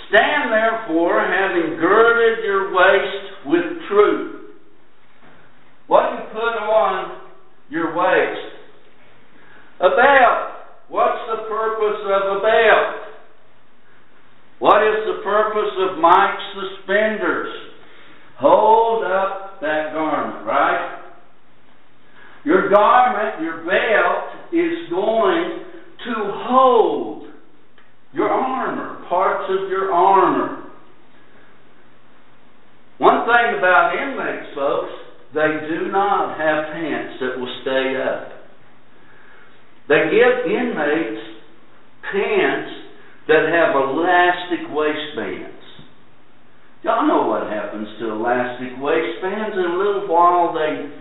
Stand therefore, having girded your waist with truth. What do you put on your waist? A belt. What's the purpose of a belt? What is the purpose of Mike's suspenders? Hold up that garment, right? Your garment, your belt, is going to hold your armor, parts of your armor. One thing about inmates, folks, they do not have pants that will stay up. They give inmates pants that have elastic waistbands. Y'all know what happens to elastic waistbands. In a little while they...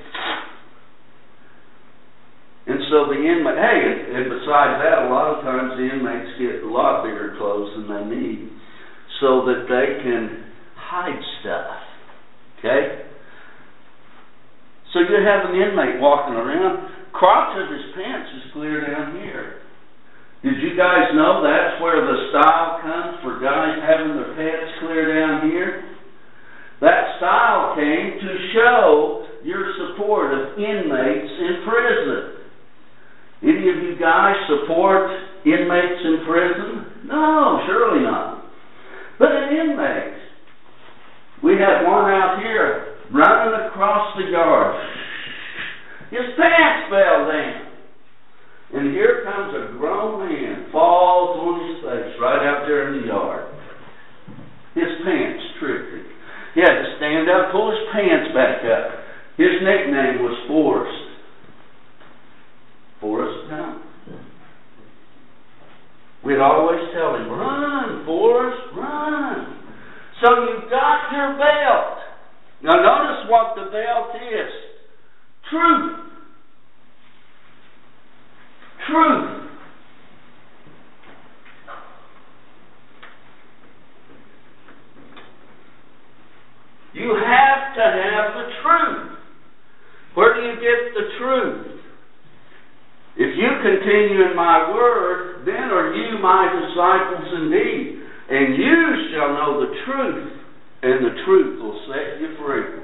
And so the inmate, and besides that, a lot of times the inmates get a lot bigger clothes than they need so that they can hide stuff. Okay? So you have an inmate walking around, crotch of his pants is clear down here. Did you guys know that's where the style comes for guys having their pants clear down here? That style came to show your support of inmates in prison. Any of you guys support inmates in prison? No, surely not. But an inmate. We had one out here running across the yard. His pants fell down. And here comes a grown man, falls on his face right out there in the yard. His pants tripped him. He had to stand up, pull his pants back up. His nickname was Forrest. Forrest Gump. We'd always tell him, run, Forrest, run. So you've got your belt. Now notice what the belt is. Truth. Truth. You have to have the truth. Where do you get the truth? If you continue in my word, then are you my disciples indeed, and you shall know the truth, and the truth will set you free.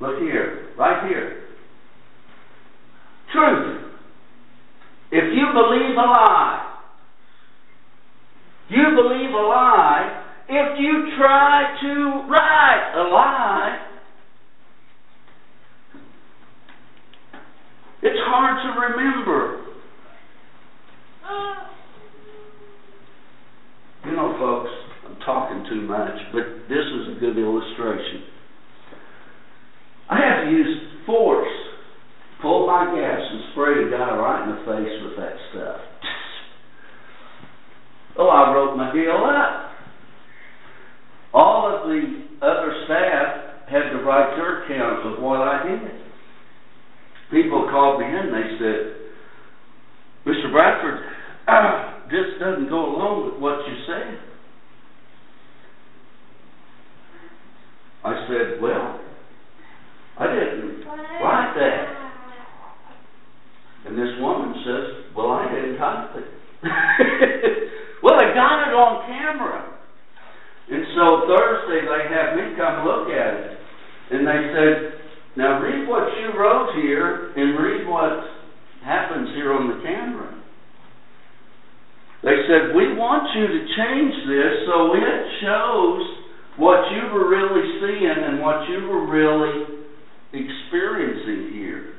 Look here, right here. Truth. If you believe a lie, you believe a lie. If you try to write a lie, it's hard to remember. You know, folks, I'm talking too much, but this is a good illustration. I have to use force, pull my gas, and spray a guy right in the face with that stuff. Oh, I wrote my deal up. All of the other staff had to write their accounts of what I did. People called me in, they said, Mr. Bradford, this doesn't go along with what you said. I said, well, I didn't write that. And this woman says, well, I didn't type it. Well, I got it on camera. And so Thursday they had me come look at it. And they said, now read what you wrote here and read what happens here on the camera. They said, we want you to change this so it shows what you were really seeing and what you were really experiencing here.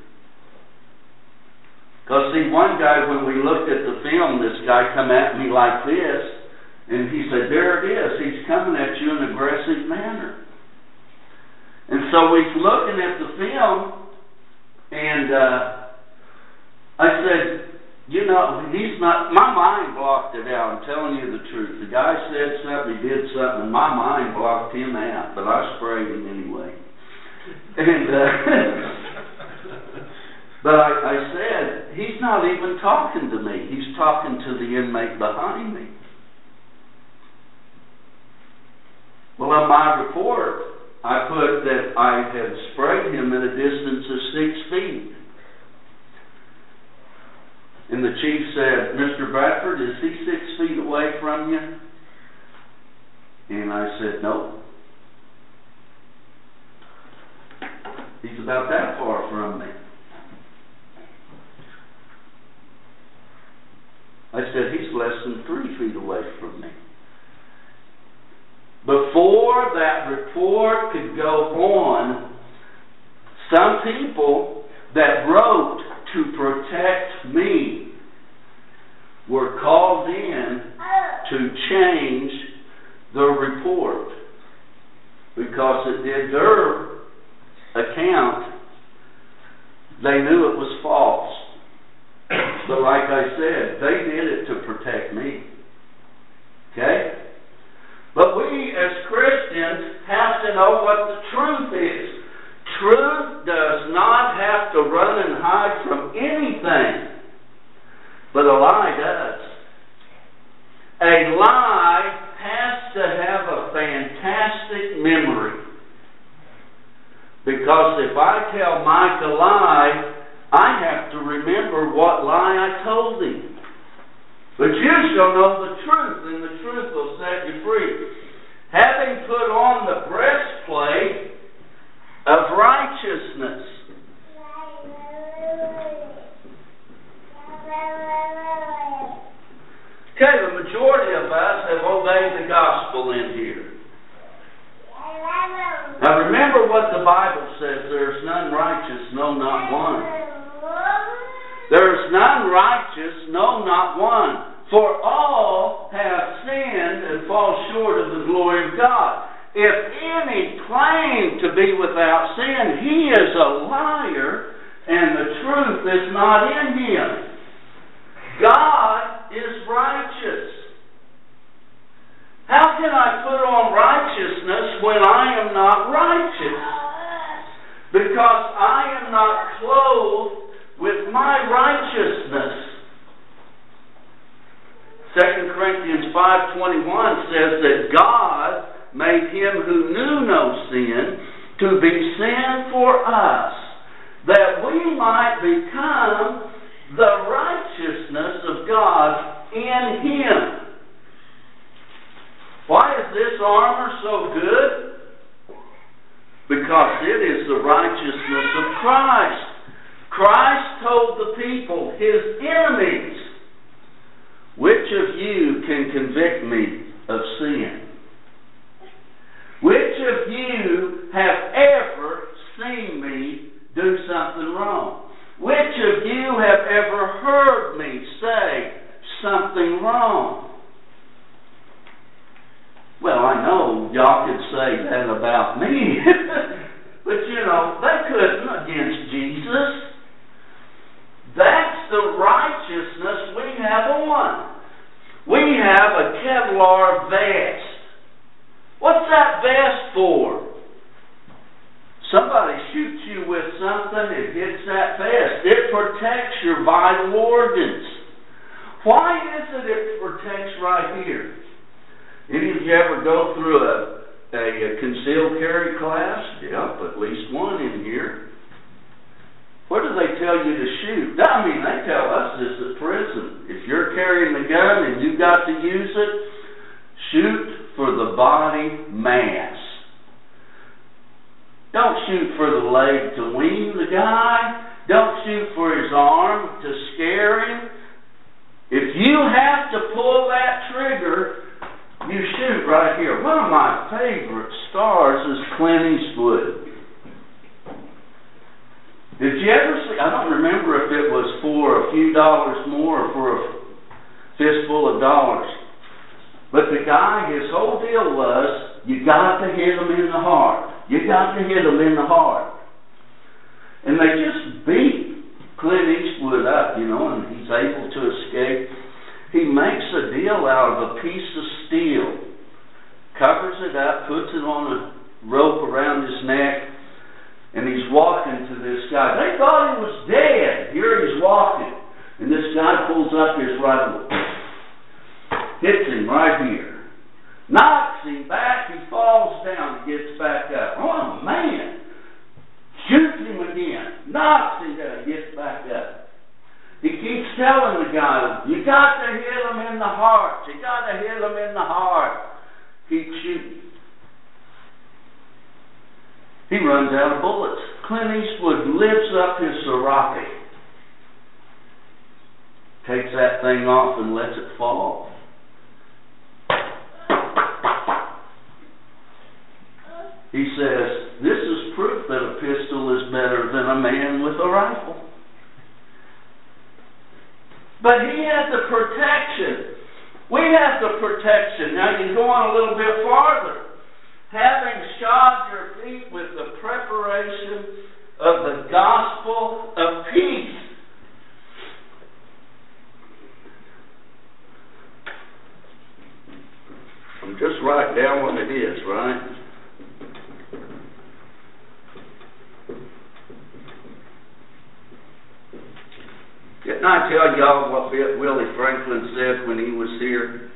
Because see, one guy, when we looked at the film, this guy come at me like this, and he said, there it is. He's coming at you in an aggressive manner. And so he's looking at the film, and I said, you know, he's not, my mind blocked it out. I'm telling you the truth. The guy said something, he did something, and my mind blocked him out, but I sprayed him anyway. And, but I said, he's not even talking to me. He's talking to the inmate behind me. Well, on my report, I put that I had sprayed him at a distance of 6 feet. And the chief said, Mr. Bradford, is he 6 feet away from you? And I said, nope. He's about that far from me. I said, he's less than 3 feet away from me. Before that report could go on, some people that wrote to protect me were called in to change the report because it did their account. They knew it was false. But like I said, they did it to protect me. Okay? But we as Christians have to know what the truth is. Truth does not have to run and hide from anything, but a lie does. A lie has to have a fantastic memory. Because if I tell Mike a lie, I have to remember what lie I told him. But you shall know the truth, and the truth will set you free. Having put on the breastplate of righteousness. Okay, the majority of us have obeyed the gospel in here. Now remember what the Bible says, there is none righteous, no, not one. There is none righteous, no, not one. For all have sinned and fall short of the glory of God. If any claim to be without sin, he is a liar, and the truth is not in him. God is righteous. How can I put on righteousness when I am not righteous? Because I am not clothed with my righteousness. 2 Corinthians 5:21 says that God made him who knew no sin to be sin for us, that we might become the righteousness of God in him. Why is this armor so good? Because it is the righteousness of Christ. Christ told the people, his enemies, which of you can convict me of sin? Which of you have ever seen me do something wrong? Which of you have ever heard me say something wrong? Well, I know y'all could say that about me. But you know, they couldn't against Jesus. That's the righteousness we have on. We have a Kevlar vest. What's that vest for? Somebody shoots you with something, it hits that vest. It protects your vital organs. Why is it protects right here? Any of you ever go through a concealed carry class? Yep, at least one in here. What do they tell you to shoot? I mean, they tell us this at prison. If you're carrying the gun and you got to use it, shoot for the body mass. Don't shoot for the leg to wean the guy. Don't shoot for his arm to scare him. If you have to pull that trigger, you shoot right here. One of my favorite stars is Clint Eastwood. Did you ever see, I don't remember if it was for a few dollars more or for a fistful of dollars. But the guy, his whole deal was, you got to hit him in the heart. You got to hit him in the heart. And they just beat Clint Eastwood up, you know, and he's able to escape. He makes a deal out of a piece of steel, covers it up, puts it on a rope around his neck, and he's walking to this guy. They thought he was dead. Here he's walking. And this guy pulls up his rifle, hits him right here, knocks him back, he falls down and gets back up. Oh, man. Shoots him again, knocks him down, gets back up. He keeps telling the guy, you got to hit him in the heart. You got to hit him in the heart. Keeps shooting runs out of bullets. Clint Eastwood lifts up his serape, takes that thing off and lets it fall. He says, this is proof that a pistol is better than a man with a rifle. But he had the protection. We have the protection. Now you go on a little bit farther. Having shod your feet with the preparation of the gospel of peace. I'm just writing down what it is, right? Didn't I tell y'all what Willie Franklin said when he was here?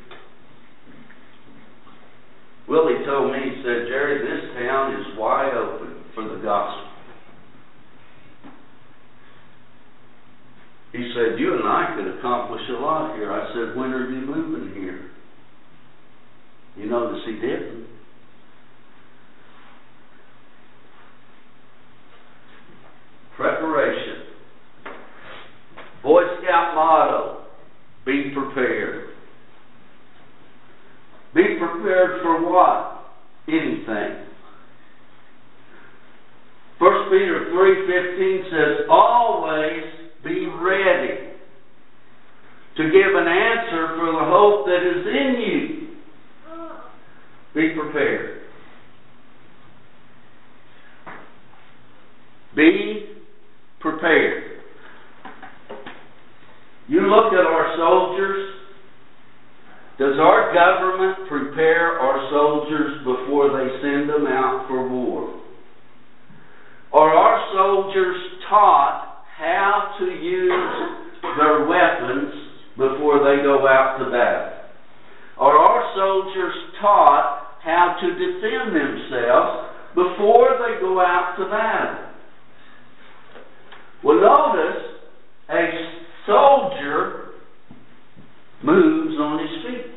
Willie told me, he said, Jerry, this town is wide open for the gospel. He said, you and I could accomplish a lot here. I said, when are you moving here? You notice he didn't. Preparation. Boy Scout motto, be prepared. Be prepared for what? Anything. 1 Peter 3:15 says, always be ready to give an answer for the hope that is in you. Be prepared. Be prepared. You look at our soldiers. Does our government prepare our soldiers before they send them out for war? Are our soldiers taught how to use their weapons before they go out to battle? Are our soldiers taught how to defend themselves before they go out to battle? Well, notice a soldier moves on his feet.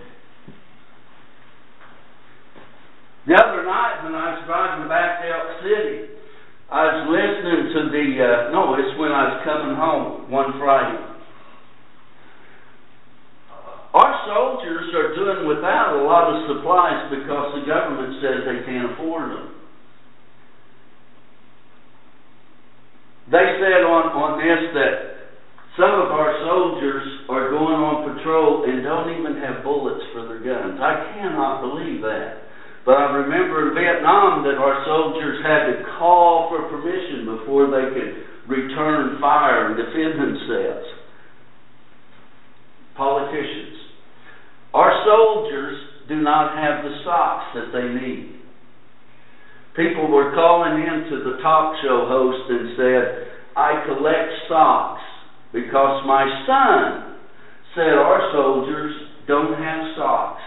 The other night when I was driving back to Elk City, I was listening to it's when I was coming home one Friday. Our soldiers are doing without a lot of supplies because the government says they can't afford them. They said on this that some of our soldiers are going on patrol and don't even have bullets for their guns. I cannot believe that. But I remember in Vietnam that our soldiers had to call for permission before they could return fire and defend themselves. Politicians. Our soldiers do not have the socks that they need. People were calling in to the talk show host and said, I collect socks because my son said our soldiers don't have socks.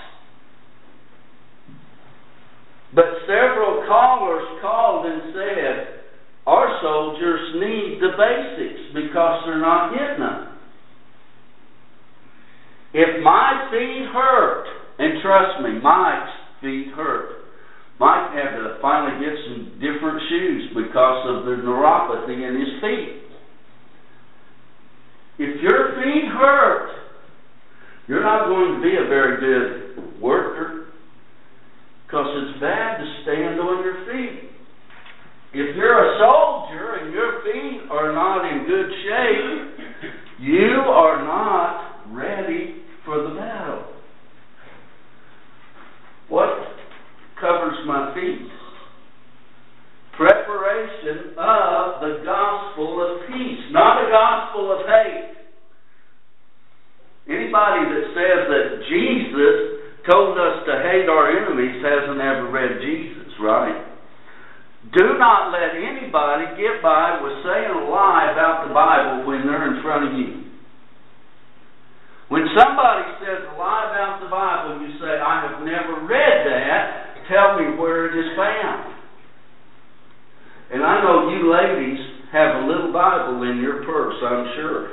But several callers called and said, our soldiers need the basics because they're not getting them. If my feet hurt, and trust me, Mike's feet hurt. Mike had to finally get some different shoes because of the neuropathy in his feet. If your feet hurt, you're not going to be a very good worker because it's bad to stand on your feet. If you're a soldier and your feet are not in good shape, you are not ready for the battle. What covers my feet? Preparation of the gospel of peace, not a gospel of hate. Anybody that says that Jesus told us to hate our enemies hasn't ever read Jesus, right? Do not let anybody get by with saying a lie about the Bible when they're in front of you. When somebody says a lie about the Bible, you say, I have never read that. Tell me where it is found. And I know you ladies have a little Bible in your purse, I'm sure.